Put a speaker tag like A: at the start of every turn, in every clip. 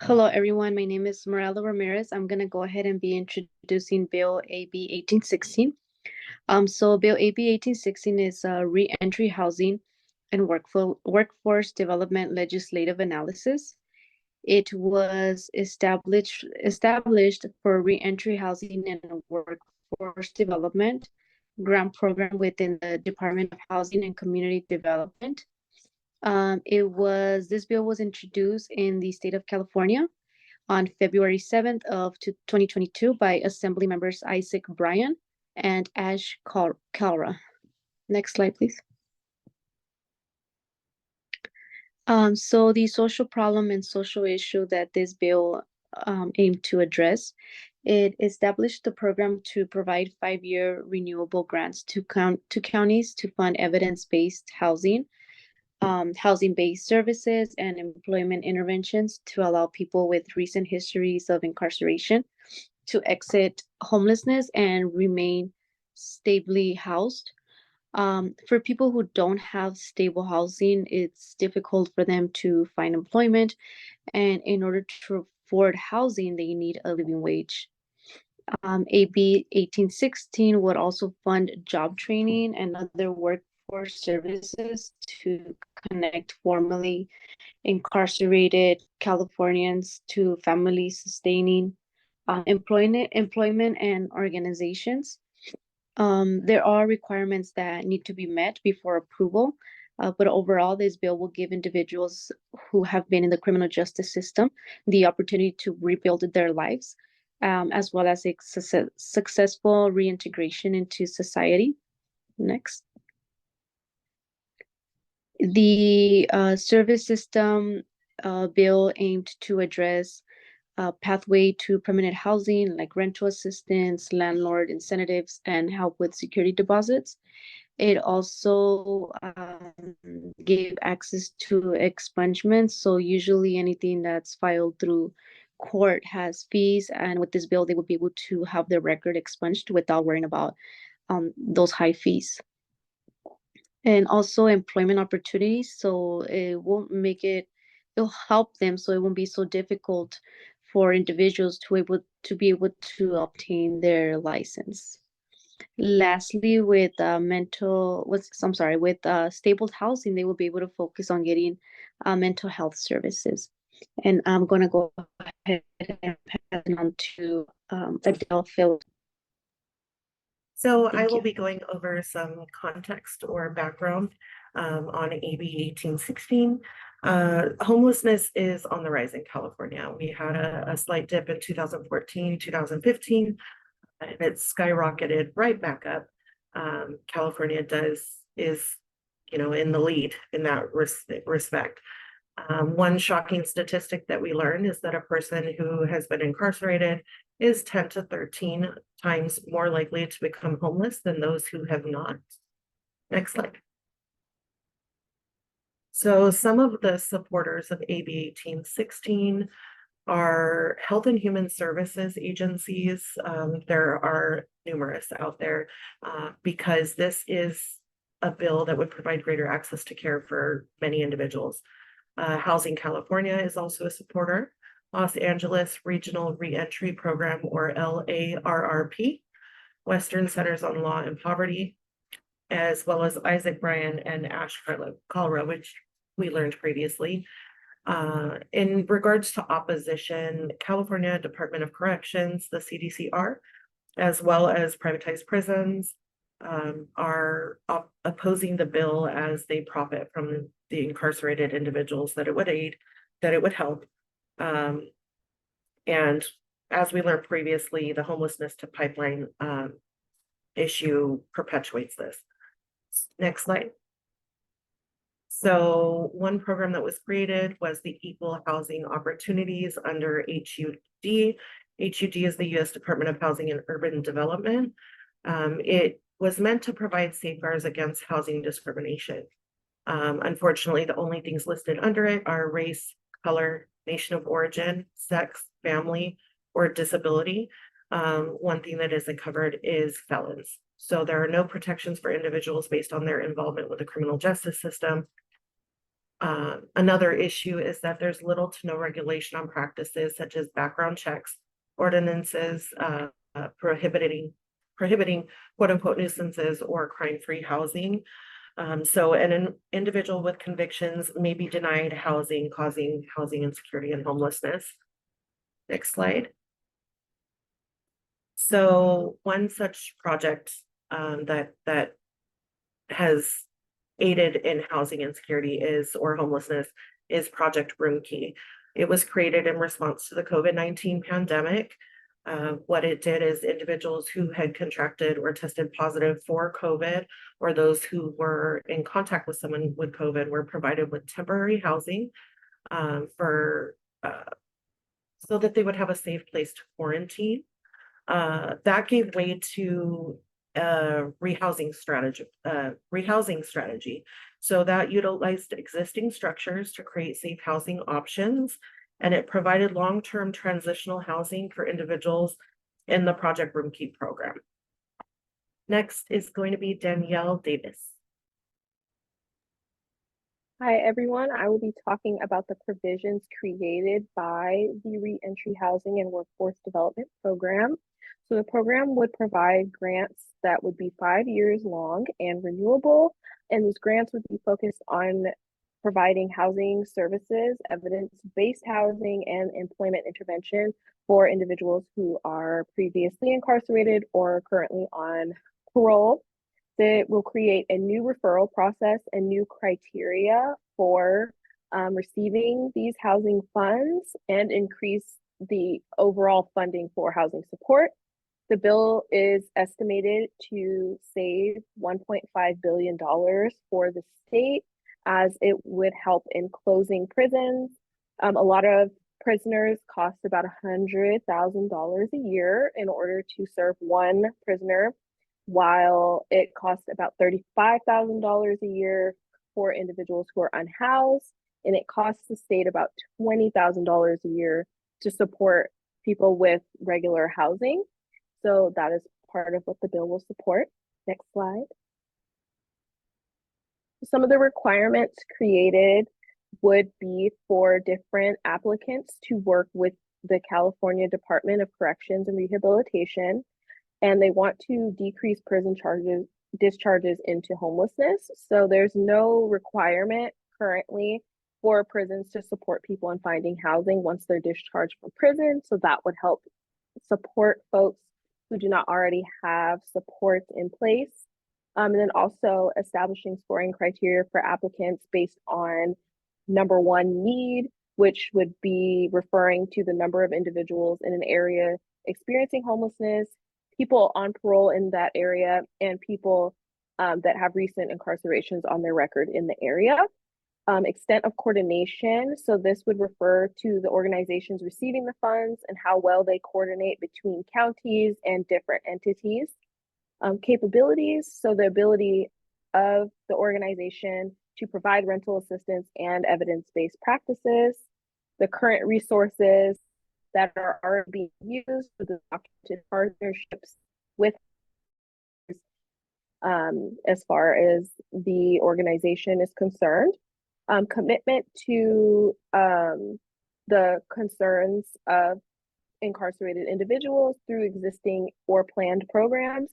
A: Hello, everyone. My name is Mirella Ramirez. I'm going to go ahead and be introducing Bill AB 1816. So Bill AB 1816 is Reentry Housing and Workforce Development Legislative Analysis. It was established for reentry housing and workforce development grant program within the Department of Housing and Community Development. This bill was introduced in the state of California on February 7th of 2022 by Assembly members Isaac Bryan and Ash Kalra. Next slide, please. So the social problem and social issue that this bill aimed to address, it established the program to provide 5-year renewable grants to counties to fund evidence-based housing, housing-based services, and employment interventions to allow people with recent histories of incarceration to exit homelessness and remain stably housed. For people who don't have stable housing, it's difficult for them to find employment, and in order to afford housing, they need a living wage. AB 1816 would also fund job training and other workforce services to connect formerly incarcerated Californians to family sustaining employment and organizations. There are requirements that need to be met before approval, but overall, this bill will give individuals who have been in the criminal justice system the opportunity to rebuild their lives, as well as a successful reintegration into society. Next. The service system bill aimed to address pathway to permanent housing like rental assistance, landlord incentives, and help with security deposits. It also gave access to expungements. So usually anything that's filed through court has fees. And with this bill, they would be able to have their record expunged without worrying about those high fees. And also employment opportunities. So it won't make it, it'll help them so it won't be so difficult for individuals to be able to obtain their license. Lastly, with stable housing, they will be able to focus on getting mental health services. And I'm going to go ahead and pass it on to Adelle Phillips.
B: So I will be going over some context or background on AB 1816. Homelessness is on the rise in California. We had a slight dip in 2014, 2015, and it skyrocketed right back up. California is in the lead in that respect. One shocking statistic that we learned is that a person who has been incarcerated is 10 to 13 times more likely to become homeless than those who have not. Next slide. So some of the supporters of AB 1816 are health and human services agencies. There are numerous out there because this is a bill that would provide greater access to care for many individuals. Housing California is also a supporter. Los Angeles Regional Reentry Program, or LARRP, Western Centers on Law and Poverty, as well as Isaac Bryan and Ash Kalra, which we learned previously. In regards to opposition, California Department of Corrections, the CDCR, as well as privatized prisons, are opposing the bill as they profit from the incarcerated individuals that it would aid, that it would help. And as we learned previously, the homelessness to pipeline issue perpetuates this. Next slide. So one program that was created was the Equal Housing Opportunities under HUD. HUD is the U.S. Department of Housing and Urban Development. It was meant to provide safeguards against housing discrimination. Unfortunately, the only things listed under it are race, color, nation of origin, sex, family, or disability. One thing that isn't covered is felons. So there are no protections for individuals based on their involvement with the criminal justice system. Another issue is that there's little to no regulation on practices such as background checks, ordinances prohibiting quote unquote nuisances or crime-free housing. So an individual with convictions may be denied housing, causing housing insecurity and homelessness. Next slide. So one such project that has aided in housing insecurity or homelessness is Project Roomkey. It was created in response to the COVID-19 pandemic. What it did is individuals who had contracted or tested positive for COVID, or those who were in contact with someone with COVID, were provided with temporary housing for so that they would have a safe place to quarantine. That gave way to rehousing strategy. So that utilized existing structures to create safe housing options, and it provided long-term transitional housing for individuals in the Project Roomkey program. Next is going to be Danielle Davis.
C: Hi, everyone. I will be talking about the provisions created by the Reentry Housing and Workforce Development Program. So the program would provide grants that would be 5 years long and renewable, and these grants would be focused on providing housing services, evidence-based housing, and employment intervention for individuals who are previously incarcerated or currently on parole. It will create a new referral process and new criteria for receiving these housing funds and increase the overall funding for housing support. The bill is estimated to save $1.5 billion for the state, as it would help in closing prisons. A lot of prisoners cost about $100,000 a year in order to serve one prisoner, while it costs about $35,000 a year for individuals who are unhoused, and it costs the state about $20,000 a year to support people with regular housing. So that is part of what the bill will support. Next slide. Some of the requirements created would be for different applicants to work with the California Department of Corrections and Rehabilitation, and they want to decrease prison discharges into homelessness. So there's no requirement currently for prisons to support people in finding housing once they're discharged from prison. So that would help support folks who do not already have supports in place. And then also establishing scoring criteria for applicants based on number one, need, which would be referring to the number of individuals in an area experiencing homelessness, people on parole in that area, and people that have recent incarcerations on their record in the area. Extent of coordination. So this would refer to the organizations receiving the funds and how well they coordinate between counties and different entities. Capabilities. So the ability of the organization to provide rental assistance and evidence-based practices. The current resources that are already being used for the documented partnerships with as far as the organization is concerned. Commitment to the concerns of incarcerated individuals through existing or planned programs,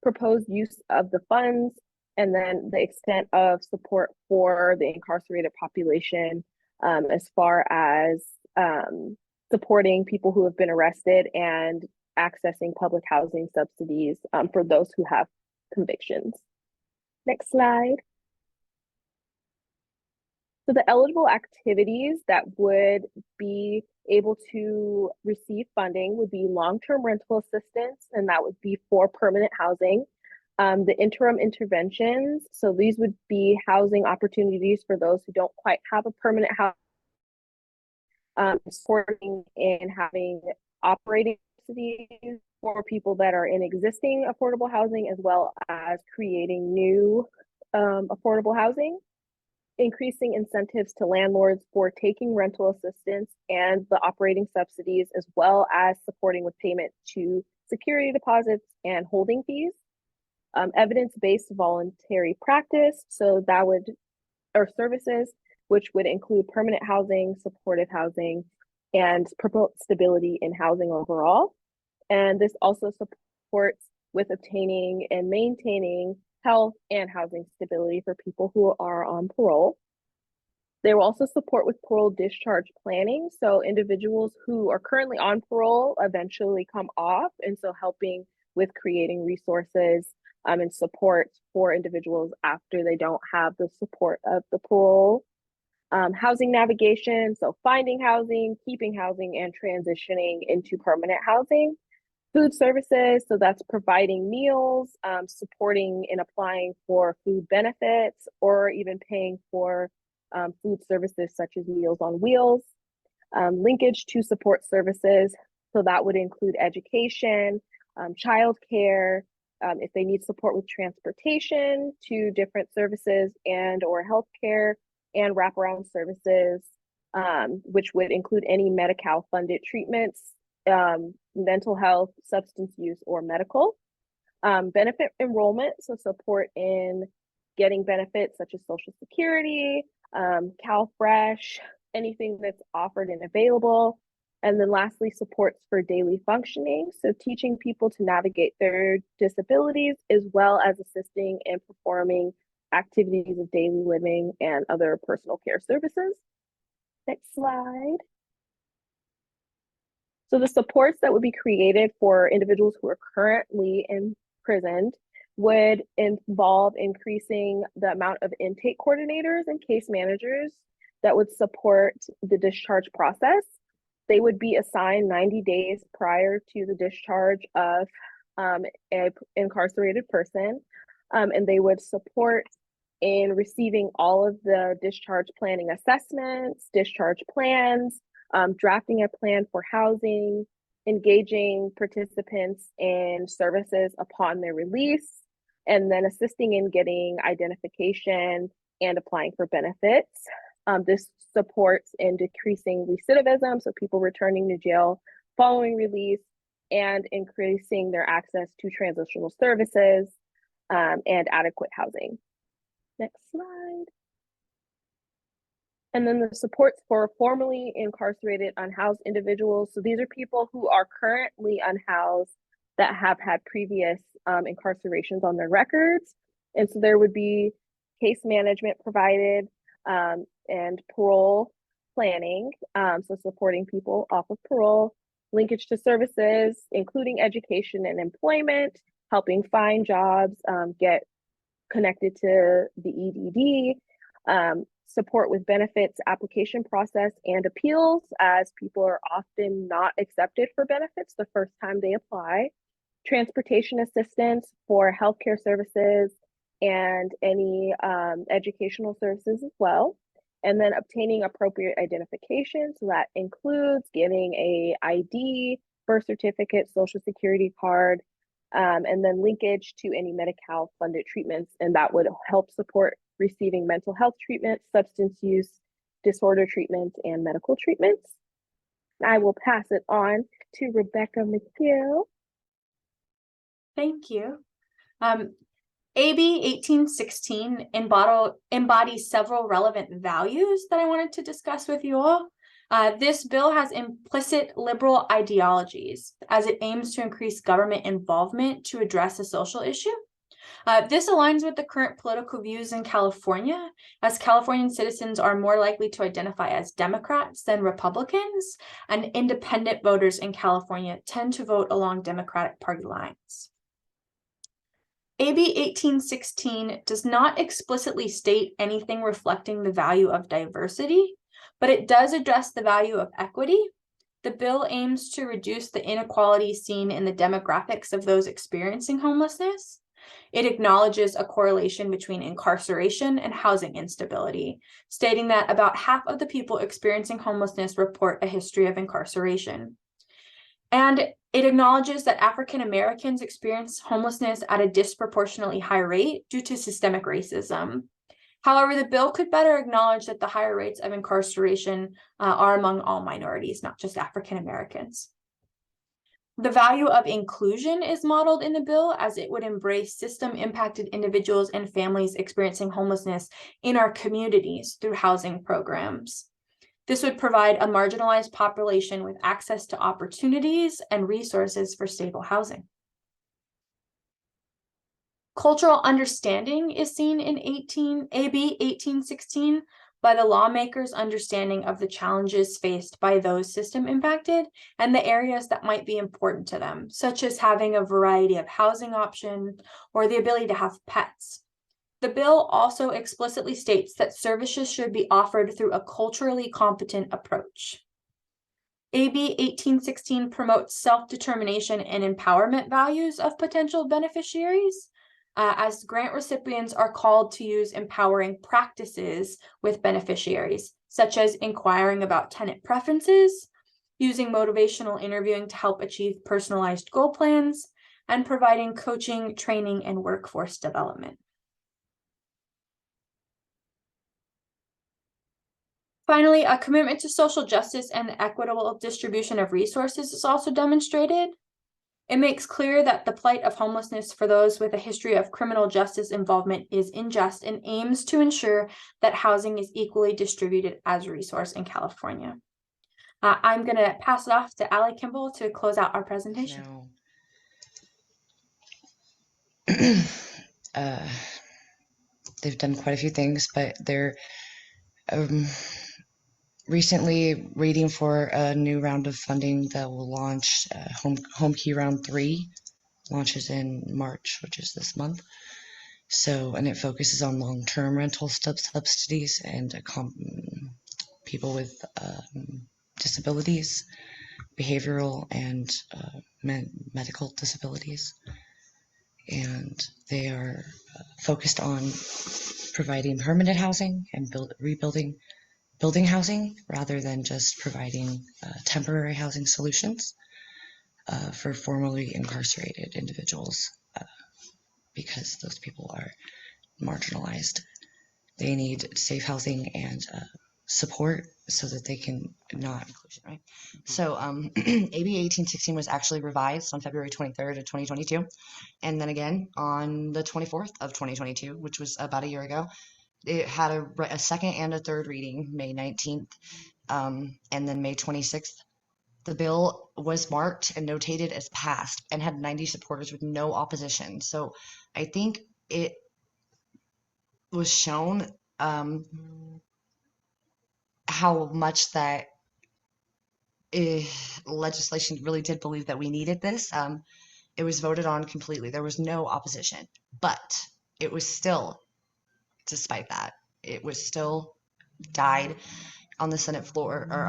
C: proposed use of the funds, and then the extent of support for the incarcerated population as far as supporting people who have been arrested and accessing public housing subsidies for those who have convictions. Next slide. So the eligible activities that would be able to receive funding would be long-term rental assistance, and that would be for permanent housing. The interim interventions, so these would be housing opportunities for those who don't quite have a permanent house, supporting in having operating subsidies for people that are in existing affordable housing, as well as creating new affordable housing. Increasing incentives to landlords for taking rental assistance and the operating subsidies, as well as supporting with payment to security deposits and holding fees. Evidence-based voluntary practice, so that would, or services, which would include permanent housing, supportive housing, and promote stability in housing overall. And this also supports with obtaining and maintaining health and housing stability for people who are on parole. They will also support with parole discharge planning. So individuals who are currently on parole eventually come off, and so helping with creating resources and support for individuals after they don't have the support of the parole. Housing navigation, so finding housing, keeping housing, and transitioning into permanent housing. Food services, so that's providing meals, supporting and applying for food benefits, or even paying for food services such as Meals on Wheels. Linkage to support services, so that would include education, childcare, if they need support with transportation to different services and or healthcare, and wraparound services, which would include any Medi-Cal funded treatments, mental health, substance use, or medical. Benefit enrollment, so support in getting benefits such as Social Security, CalFresh, anything that's offered and available. And then lastly, supports for daily functioning, so teaching people to navigate their disabilities, as well as assisting in performing activities of daily living and other personal care services. Next slide. So the supports that would be created for individuals who are currently imprisoned would involve increasing the amount of intake coordinators and case managers that would support the discharge process. They would be assigned 90 days prior to the discharge of an incarcerated person, and they would support in receiving all of the discharge planning assessments, discharge plans, drafting a plan for housing, engaging participants in services upon their release, and then assisting in getting identification and applying for benefits. This supports in decreasing recidivism, so people returning to jail following release, and increasing their access to transitional services and adequate housing. Next slide. And then the supports for formerly incarcerated unhoused individuals. So these are people who are currently unhoused that have had previous incarcerations on their records. And so there would be case management provided and parole planning, so supporting people off of parole, linkage to services, including education and employment, helping find jobs, get connected to the EDD, support with benefits application process and appeals, as people are often not accepted for benefits the first time they apply, transportation assistance for healthcare services and any educational services as well, and then obtaining appropriate identification. So that includes getting a ID, birth certificate, social security card, and then linkage to any Medi-Cal funded treatments, and that would help support receiving mental health treatments, substance use disorder treatments, and medical treatments. I will pass it on to Rebecca McGill.
D: Thank you. AB 1816 embodies several relevant values that I wanted to discuss with you all. This bill has implicit liberal ideologies as it aims to increase government involvement to address a social issue. This aligns with the current political views in California, as Californian citizens are more likely to identify as Democrats than Republicans, and independent voters in California tend to vote along Democratic Party lines. AB 1816 does not explicitly state anything reflecting the value of diversity, but it does address the value of equity. The bill aims to reduce the inequality seen in the demographics of those experiencing homelessness. It acknowledges a correlation between incarceration and housing instability, stating that about half of the people experiencing homelessness report a history of incarceration. And it acknowledges that African Americans experience homelessness at a disproportionately high rate due to systemic racism. However, the bill could better acknowledge that the higher rates of incarceration are among all minorities, not just African Americans. The value of inclusion is modeled in the bill, as it would embrace system-impacted individuals and families experiencing homelessness in our communities through housing programs. This would provide a marginalized population with access to opportunities and resources for stable housing. Cultural understanding is seen in AB 1816 by the lawmakers' understanding of the challenges faced by those system impacted and the areas that might be important to them, such as having a variety of housing options or the ability to have pets. The bill also explicitly states that services should be offered through a culturally competent approach. AB 1816 promotes self-determination and empowerment values of potential beneficiaries, as grant recipients are called to use empowering practices with beneficiaries, such as inquiring about tenant preferences, using motivational interviewing to help achieve personalized goal plans, and providing coaching, training, and workforce development. Finally, a commitment to social justice and the equitable distribution of resources is also demonstrated. It makes clear that the plight of homelessness for those with a history of criminal justice involvement is unjust and aims to ensure that housing is equally distributed as a resource in California. I'm going to pass it off to Allie Kimball to close out our presentation.
E: They've done quite a few things, but they're recently waiting for a new round of funding that will launch. Home Key Round 3 launches in March, which is this month. So, and it focuses on long-term rental subsidies and people with disabilities, behavioral and medical disabilities. And they are focused on providing permanent housing and building housing rather than just providing temporary housing solutions for formerly incarcerated individuals, because those people are marginalized. They need safe housing and support so that they can not inclusion, right? So AB 1816 was actually revised on February 23rd of 2022, and then again on the 24th of 2022, which was about a year ago. It had a second and a third reading, May 19th, and then May 26th. The bill was marked and notated as passed and had 90 supporters with no opposition. So I think it was shown how much that legislation really did believe that we needed this. It was voted on completely. There was no opposition, but it was still, despite that, it was still died on the Senate floor, or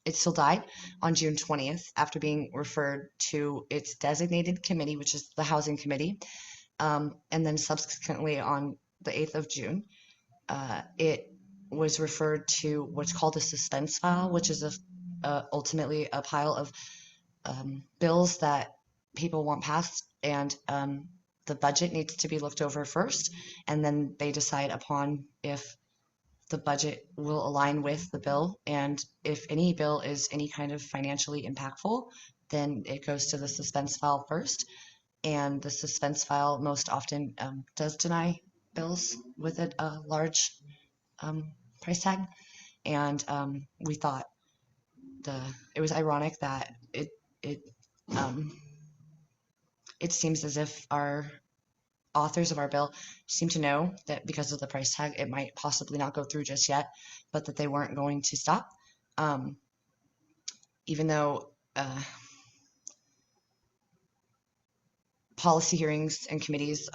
E: it still died on June 20th after being referred to its designated committee, which is the Housing Committee. And then subsequently on the 8th of June, it was referred to what's called a suspense file, which is ultimately a pile of bills that people want passed, and the budget needs to be looked over first, and then they decide upon if the budget will align with the bill, and if any bill is any kind of financially impactful, then it goes to the suspense file first, and the suspense file most often does deny bills with a large price tag, and we thought it was ironic that it seems as if our authors of our bill seem to know that because of the price tag, it might possibly not go through just yet, but that they weren't going to stop. Even though policy hearings and committees,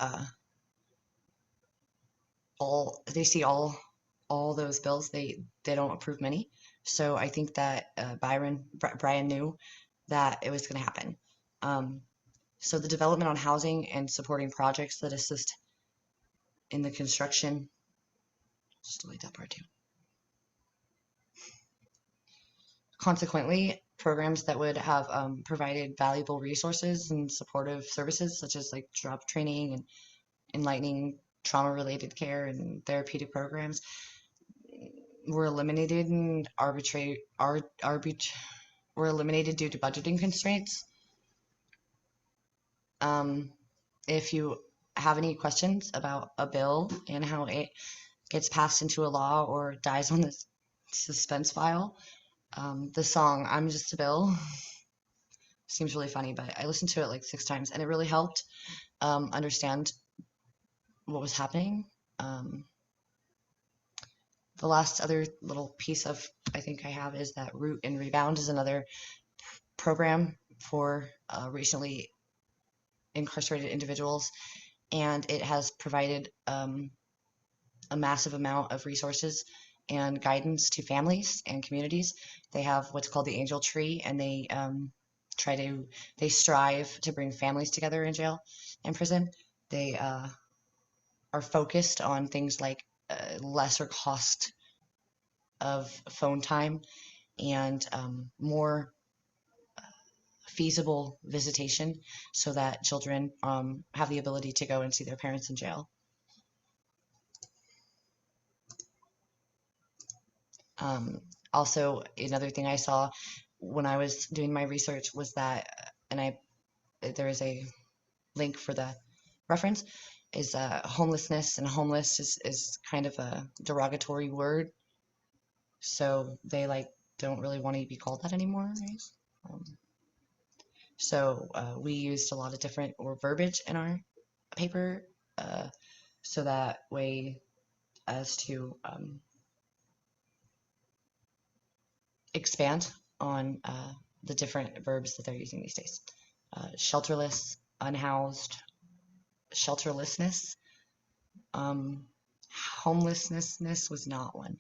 E: they see all those bills, they don't approve many. So I think that Brian knew that it was going to happen. So the development on housing and supporting projects that assist in the construction, just delete that part too. Consequently, programs that would have provided valuable resources and supportive services, such as like job training and enlightening trauma-related care and therapeutic programs, were eliminated and were eliminated due to budgeting constraints. If you have any questions about a bill and how it gets passed into a law or dies on the suspense file, the song "I'm Just a Bill" seems really funny, but I listened to it like 6 times, and it really helped understand what was happening. The last other little piece of I think I have is that Root and Rebound is another program for recently incarcerated individuals, and it has provided a massive amount of resources and guidance to families and communities. They have what's called the Angel Tree, and they strive to bring families together in jail and prison. They are focused on things like lesser cost of phone time and more feasible visitation so that children have the ability to go and see their parents in jail. Also, another thing I saw when I was doing my research was that, there is a link for the reference, is homelessness, and homeless is kind of a derogatory word. So they don't really want to be called that anymore, right? So we used a lot of different verbiage in our paper, so that way as to expand on the different verbs that they're using these days. Shelterless, unhoused, shelterlessness. Homelessness was not one.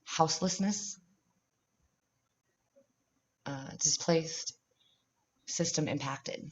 E: Houselessness, displaced, system impacted.